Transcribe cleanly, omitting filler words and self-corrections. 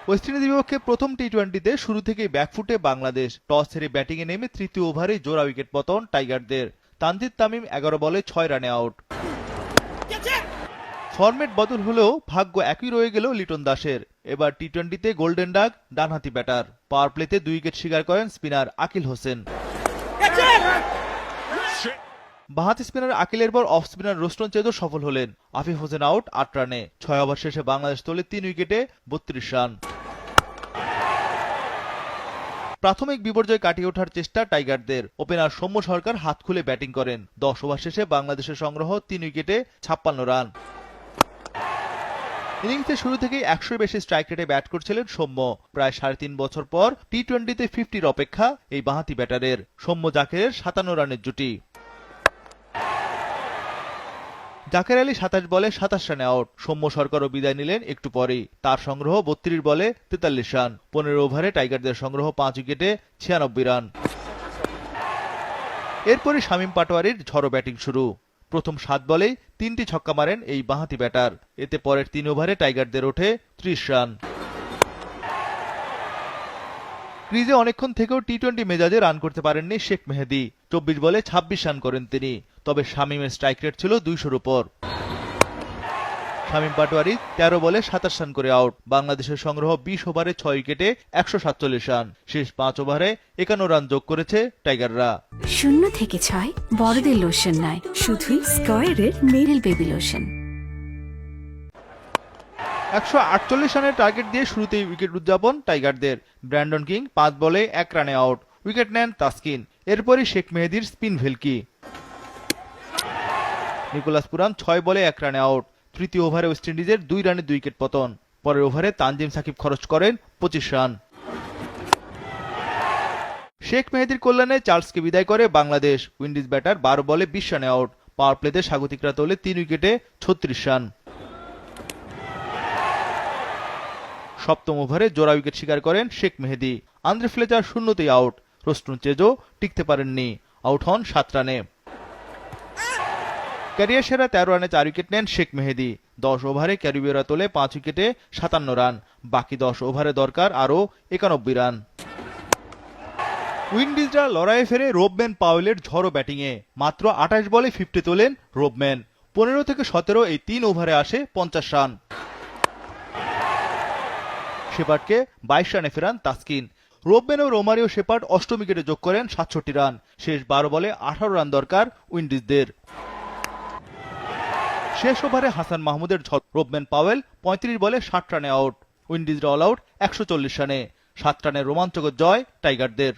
West ইন্ডিজের বিপক্ষে প্রথম টি-20তে শুরু থেকেই ব্যাকফুটে বাংলাদেশ। টস হেরে ব্যাটিংয়ে নেমে তৃতীয় ওভারে জোড়া উইকেট পতন টাইগারদের। তানজিদ তামিম 11 বলে 6 রানে আউট। ফরম্যাট বদল হলেও ভাগ্য একই রয়ে গেল লিটন দাসের। এবার টি-20তে গোল্ডেন ডাক ডানহাতি ব্যাটার। পাওয়ার প্লেতে 2 উইকেট শিকার করেন স্পিনার আকিল হোসেন। বাঁহাতি স্পিনার আকিলের পর অফ স্পিনার রোস্টন চেদো সফল হলেন। আফিফ হোসেন আউট 8 রানে। 6 ওভার শেষে বাংলাদেশ তোলে 3 উইকেটে 32 রান। প্রাথমিক বিপর্যয় কাটিয়ে ওঠার চেষ্টা টাইগারদের। ওপেনার সৌম্য সরকার হাত খুলে ব্যাটিং করেন। 10 ওভার শেষে বাংলাদেশের সংগ্রহ 3 উইকেটে 56 রান। ইনিংসের শুরু থেকেই 100-এর বেশি স্ট্রাইক রেটে ব্যাট করছিলেন সৌম্য। প্রায় 3.5 বছর পর টি-20তে 50-র অপেক্ষা এই বাঁহাতি ব্যাটারের। সৌম্য জাকেরের 57 রানের জুটি। জাকের আলী 27 বলে 27 রানে আউট। সৌম্য সরকারও বিদায় নিলেন একটু পরেই। তার সংগ্রহ 32 বলে 43 রান। 15 ওভারে টাইগারদের সংগ্রহ 5 উইকেটে 96 রান। এরপরই শামীম পাটোয়ারির ঝড়ো ব্যাটিং শুরু। প্রথম 7 বলেই 3টি ছক্কা মারেন এই বাঁহাতি ব্যাটার। এতে পরের 3 ওভারে টাইগারদের ওঠে 30 রান। ক্রিজে অনেকক্ষণ থেকেও টি-20 মেজাজে রান করতে পারেননি শেখ মেহেদী। 24 বলে 26 রান করেন তিনি। তবে শামীমের স্ট্রাইক রেট ছিল 200-র উপর। শামীম পাটোয়ারি 13 বলে 27 রান করে আউট। বাংলাদেশের সংগ্রহ 20 ওভারে 6 উইকেটে 147 রান। শেষ 5 ওভারে 51 রান যোগ করেছে টাইগাররা। 0 থেকে 6 বড়দের লোশন নয়, শুধুই স্কয়ারের মেরিল বেবি লোশন। 148 রানের টার্গেট দিয়ে শুরুতেই উইকেট উদযাপন টাইগারদের। ব্র্যান্ডন কিং 5 বলে 1 রানে আউট। উইকেট নেন তাসকিন। এরপরই শেখ মেহেদীর স্পিন ভেলকি। নিকোলাস পুরান 6 বলে 1 রানে আউট। তৃতীয় ওভারে ওয়েস্ট ইন্ডিজের 2 রানে 2 উইকেট পতন। পরের ওভারে তানজিম সাকিব খরচ করেন 25 রান। শেখ মেহেদীর কল্যাণে চার্লসকে বিদায় করে বাংলাদেশ। উইন্ডিজ ব্যাটার 12 বলে 20 রানে আউট। পাওয়ার প্লেতে স্বাগতিকরা তোলে 3 উইকেটে 36 রান। সপ্তম ওভারে জোড়া উইকেট শিকার করেন শেখ মেহেদী। আন্দ্রে ফ্লেচার শূন্যতেই আউট। রোস্টন চেজো টিকতে পারেননি, আউট হন 7 রানে। ক্যারিয়ার সেরা 13 রানে 4 উইকেট নেন শেখ মেহেদী। 10 ওভারে ক্যারিবীয়রা তোলে 5 উইকেটে 57 রান। বাকি 10 ওভারে দরকার আরও 91 রান। উইন্ডিজরা লড়াইয়ে ফেরে রোবম্যান পাওয়েলের ঝড়ো ব্যাটিংয়ে। মাত্র 28 বলে 50 তোলেন রোবম্যান। 15 থেকে 17 এই 3 ওভারে আসে 50 রান। শেপার্ডকে 22 রানে ফেরান তাসকিন। রোবম্যান ও রোমারিও শেপার্ড 8ম উইকেটে যোগ করেন 67 রান। শেষ 12 বলে 18 রান দরকার উইন্ডিজদের। শেষ ওভারে হাসান মাহমুদের ঝড়। রোবম্যান পাওয়েল 35 বলে 60 রানে আউট। উইন্ডিজরা অল আউট 140 রানে। 7 রানের রোমাঞ্চকর জয় টাইগারদের।